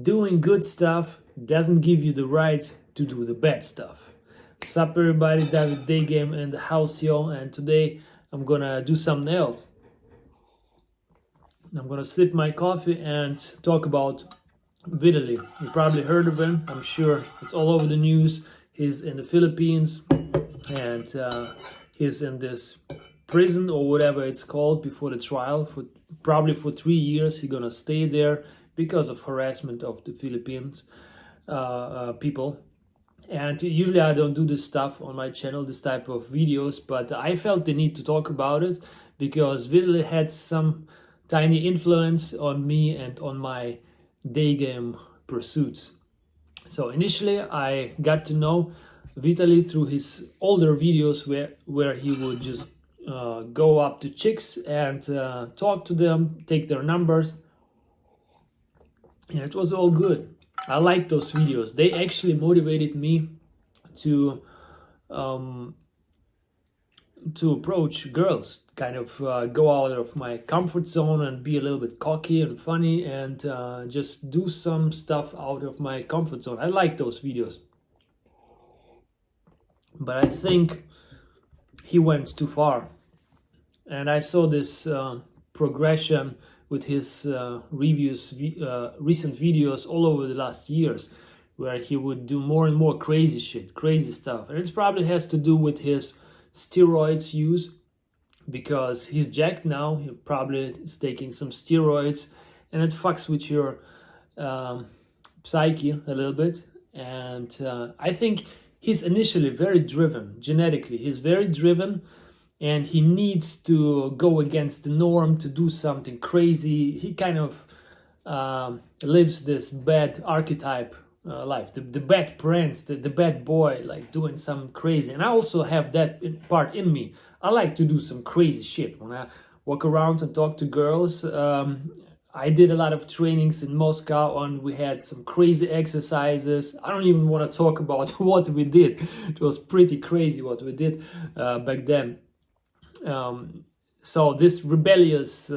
doing good stuff doesn't give you the right to do the bad stuff. What's up, everybody? David Day Game in the house here, and today I'm gonna do something else. I'm gonna sip my coffee and talk about Vitaly. You probably heard of him. I'm sure it's all over the news. He's in the Philippines, and he's in this prison or whatever it's called before the trial for probably for 3 years. He's gonna stay there because of harassment of the Philippines people. And usually I don't do this stuff on my channel, this type of videos, but I felt the need to talk about it because Vitaly had some tiny influence on me and on my day game pursuits. So initially I got to know Vitaly through his older videos where he would just go up to chicks and talk to them, take their numbers, and it was all good. I liked those videos. They actually motivated me to approach girls, kind of go out of my comfort zone and be a little bit cocky and funny and just do some stuff out of my comfort zone. I like those videos. But I think he went too far. And I saw this progression with his recent videos all over the last years, where he would do more and more crazy shit, crazy stuff. And it probably has to do with his steroids use, because he's jacked now. He probably is taking some steroids, and it fucks with your psyche a little bit. And I think he's initially very driven, genetically. He's very driven, and he needs to go against the norm to do something crazy. He kind of lives this bad archetype life, the bad prince, the bad boy, like doing some crazy. And I also have that part in me. I like to do some crazy shit. When I walk around and talk to girls, I did a lot of trainings in Moscow, and we had some crazy exercises. I don't even want to talk about what we did. It was pretty crazy what we did back then. So this rebellious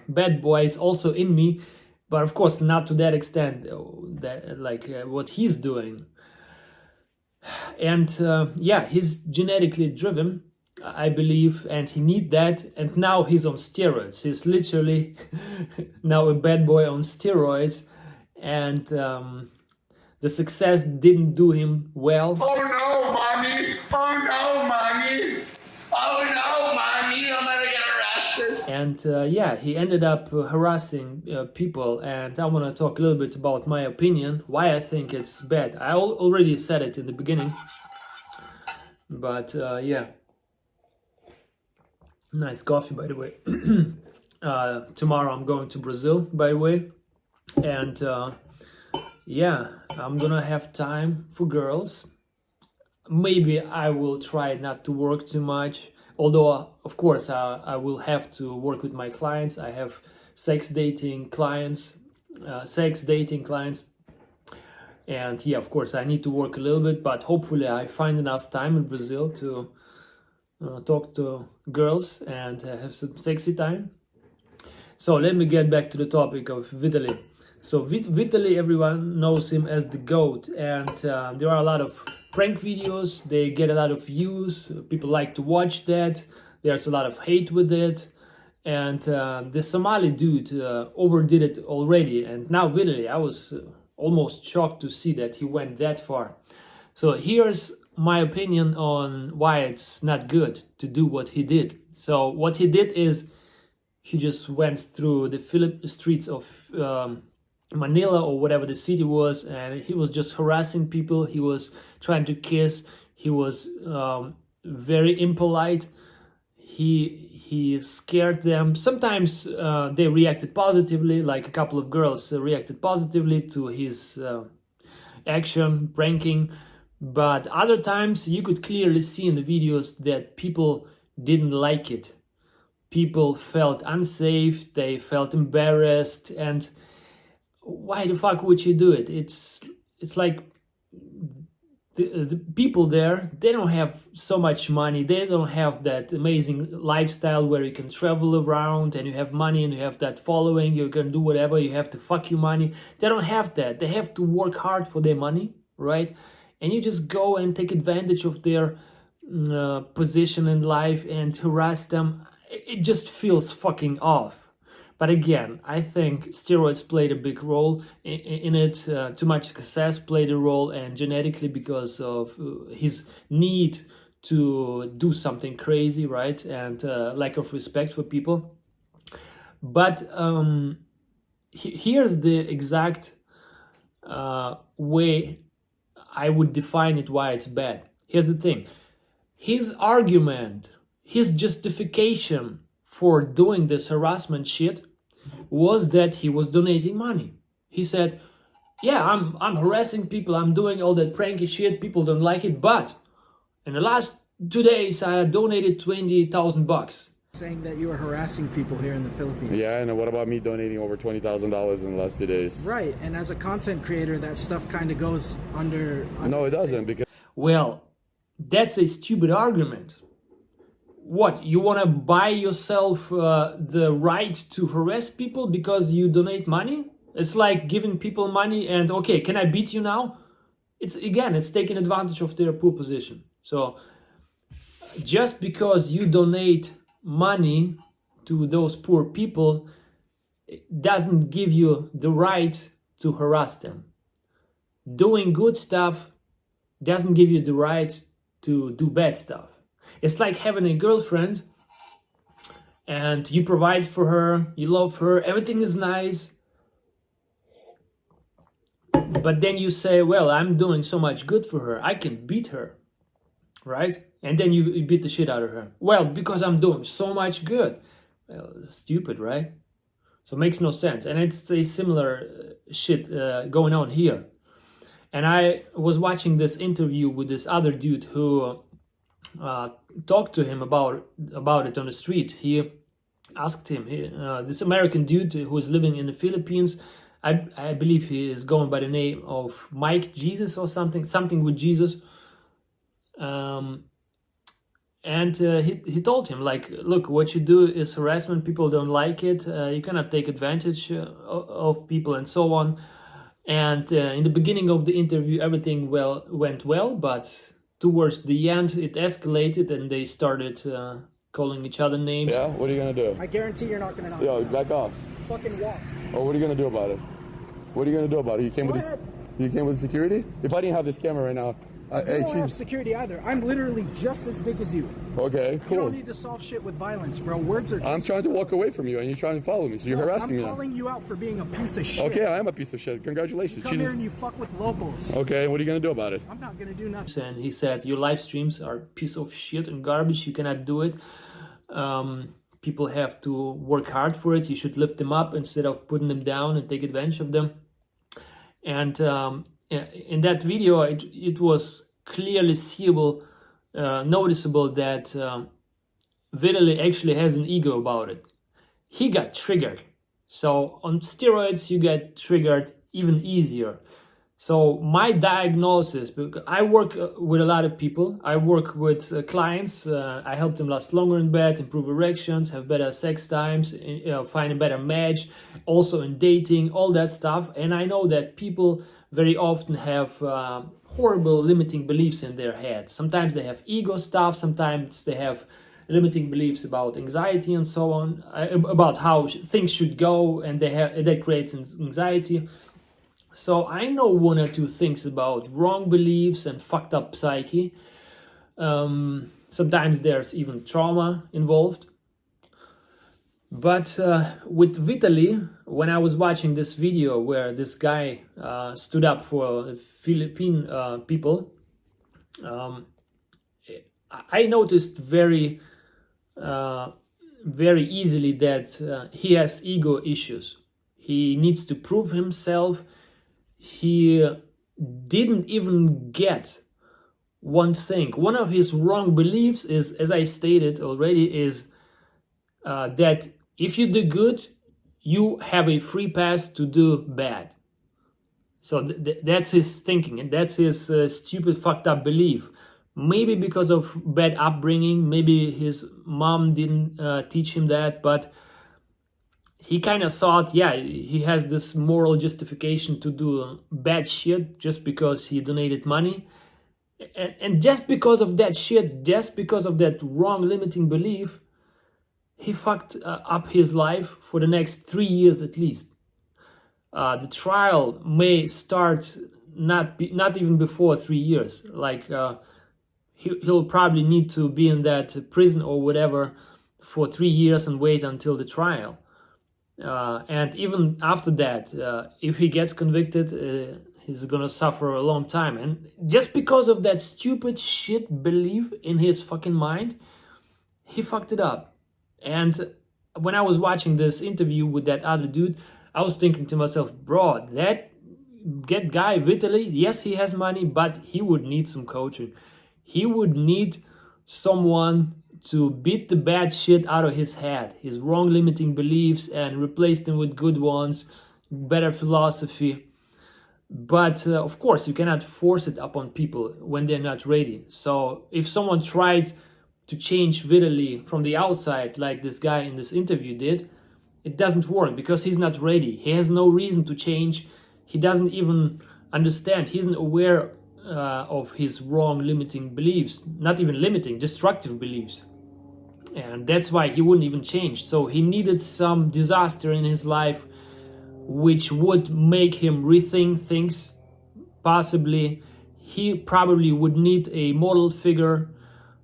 bad boy is also in me, but of course not to that extent that what he's doing. And yeah, he's genetically driven, I believe, and he needs that. And now he's on steroids. He's literally now a bad boy on steroids, and the success didn't do him well. Oh no, mommy! Oh no, mommy! Oh no, mommy! I'm gonna get arrested. And yeah, he ended up harassing people, and I want to talk a little bit about my opinion, why I think it's bad. I already said it in the beginning, but yeah. Nice coffee, by the way. Tomorrow I'm going to Brazil, by the way, and yeah, I'm gonna have time for girls. Maybe I will try not to work too much, although of course I will have to work with my clients. I have sex dating clients, and yeah, of course I need to work a little bit, but hopefully I find enough time in Brazil to talk to girls and have some sexy time. So let me get back to the topic of Vitaly. So Vitaly, everyone knows him as the GOAT, and there are a lot of prank videos. They get a lot of views. People like to watch that. There's a lot of hate with it, and the Somali dude overdid it already. And now Vitaly, I was almost shocked to see that he went that far. So here's my opinion on why it's not good to do what he did. So what he did is he just went through the streets of Manila or whatever the city was, and he was just harassing people. He was trying to kiss. He was very impolite. He scared them. Sometimes they reacted positively, like a couple of girls reacted positively to his action, pranking. But other times you could clearly see in the videos that people didn't like it. People felt unsafe, they felt embarrassed, and why the fuck would you do it? It's like the people there, they don't have so much money. They don't have that amazing lifestyle where you can travel around and you have money and you have that following. You can do whatever. You have to fuck your money. They don't have that. They have to work hard for their money, right? And you just go and take advantage of their position in life and harass them. It just feels fucking off. But again, I think steroids played a big role in it. Too much success played a role, and genetically because of his need to do something crazy, right? And lack of respect for people. But here's the exact way I would define it why it's bad. Here's the thing. His argument, his justification for doing this harassment shit was that he was donating money. He said, yeah, I'm harassing people, I'm doing all that pranky shit, people don't like it, but in the last 2 days I donated $20,000. Saying that you were harassing people here in the Philippines. Yeah, and what about me donating over $20,000 in the last 2 days? Right, and as a content creator, that stuff kind of goes under... No, it doesn't, because... Well, that's a stupid argument. What, you want to buy yourself the right to harass people because you donate money? It's like giving people money and, okay, can I beat you now? It's taking advantage of their poor position. So just because you donate money to those poor people, it doesn't give you the right to harass them. Doing good stuff doesn't give you the right to do bad stuff. It's like having a girlfriend and you provide for her, you love her, everything is nice. But then you say, well, I'm doing so much good for her, I can beat her, right? And then you beat the shit out of her. Well, because I'm doing so much good. Well, stupid, right? So it makes no sense. And it's a similar shit going on here. And I was watching this interview with this other dude who talked to him about it on the street. He asked him, this American dude who is living in the Philippines, I believe he is going by the name of Mike Jesus or something with Jesus. And he told him, like, look, what you do is harassment, people don't like it, you cannot take advantage of people and so on. And in the beginning of the interview, everything went well, but towards the end, it escalated and they started calling each other names. Yeah, what are you going to do? I guarantee you're not going to knock Yo, me back off. Fucking walk. Oh, what are you going to do about it? What are you going to do about it? You came with security? If I didn't have this camera right now, You hey, don't have chief. security either. I'm literally just as big as you. Okay, You cool. don't need to solve shit with violence, bro. Words are just... I'm trying to walk away from you and you're trying to follow me, so you're harassing me I'm now. calling you out for being a piece of shit. Okay, I am a piece of shit. You Congratulations. come here and you fuck with locals. Okay, what are you going to do about it? I'm not going to do nothing. And he said, your live streams are a piece of shit and garbage, you cannot do it. People have to work hard for it, you should lift them up instead of putting them down and take advantage of them. And in that video, it was clearly seeable, noticeable that Vitaly actually has an ego about it. He got triggered. So on steroids, you get triggered even easier. So my diagnosis, because I work with a lot of people, I work with clients, I help them last longer in bed, improve erections, have better sex times, find a better match, also in dating, all that stuff. And I know that people very often have horrible limiting beliefs in their head. Sometimes they have ego stuff, sometimes they have limiting beliefs about anxiety and so on, about how things should go, and that creates anxiety. So I know one or two things about wrong beliefs and fucked up psyche. Sometimes there's even trauma involved. But with Vitaly, when I was watching this video where this guy stood up for Philippine people, I noticed very easily that he has ego issues. He needs to prove himself. He didn't even get one thing. One of his wrong beliefs is, as I stated already, is that if you do good, you have a free pass to do bad. So that's his thinking, and that's his stupid, fucked up belief. Maybe because of bad upbringing, maybe his mom didn't teach him that, but he kind of thought, yeah, he has this moral justification to do bad shit just because he donated money. And just because of that shit, just because of that wrong limiting belief, he fucked up his life for the next 3 years at least. The trial may start not even before 3 years. Like he'll probably need to be in that prison or whatever for 3 years and wait until the trial. And even after that, if he gets convicted, he's gonna suffer a long time. And just because of that stupid shit belief in his fucking mind, he fucked it up. And when I was watching this interview with that other dude, I was thinking to myself, bro, that guy Vitaly, yes, he has money, but he would need some coaching. He would need someone to beat the bad shit out of his head, his wrong limiting beliefs, and replace them with good ones, better philosophy. But of course, you cannot force it upon people when they're not ready. So if someone tried to change Vitaly from the outside, like this guy in this interview did, it doesn't work because he's not ready. He has no reason to change. He doesn't even understand. He isn't aware of his wrong limiting beliefs, not even limiting, destructive beliefs. And that's why he wouldn't even change. So he needed some disaster in his life which would make him rethink things. Possibly he probably would need a model figure,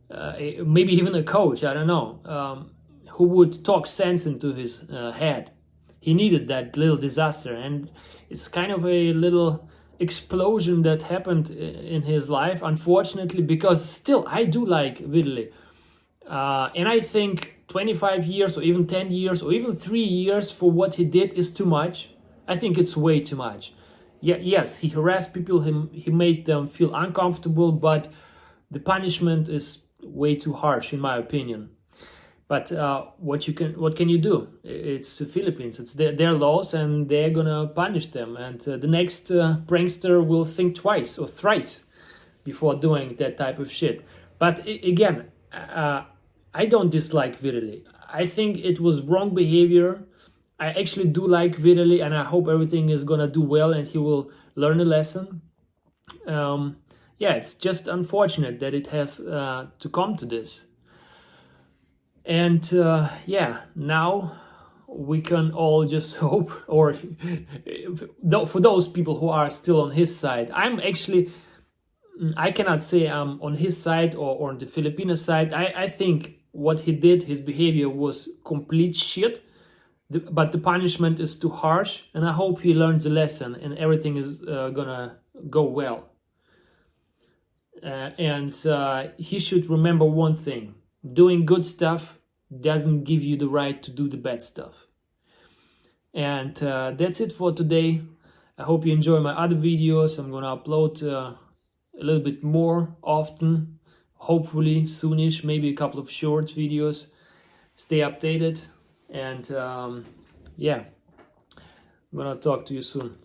maybe even a coach, I don't know, who would talk sense into his head. He needed that little disaster, and it's kind of a little explosion that happened in his life, unfortunately, because still I do like Vitaly. And I think 25 years or even 10 years or even 3 years for what he did is too much. I think it's way too much. Yeah, yes, he harassed people, he made them feel uncomfortable, but the punishment is way too harsh in my opinion. But what can you do? It's the Philippines, it's their laws, and they're gonna punish them. And the next prankster will think twice or thrice before doing that type of shit. But again, I don't dislike Vitaly. I think it was wrong behavior. I actually do like Vitaly, and I hope everything is gonna do well and he will learn a lesson. Yeah, it's just unfortunate that it has to come to this. And yeah, now we can all just hope, or for those people who are still on his side. I cannot say I'm on his side or on the Filipino side. I think what he did, his behavior was complete shit, but the punishment is too harsh, and I hope he learns the lesson and everything is gonna go well. And he should remember one thing: doing good stuff doesn't give you the right to do the bad stuff. And that's it for today. I hope you enjoy my other videos. I'm gonna upload a little bit more often, hopefully soonish, maybe a couple of short videos. Stay updated, and yeah, I'm gonna talk to you soon.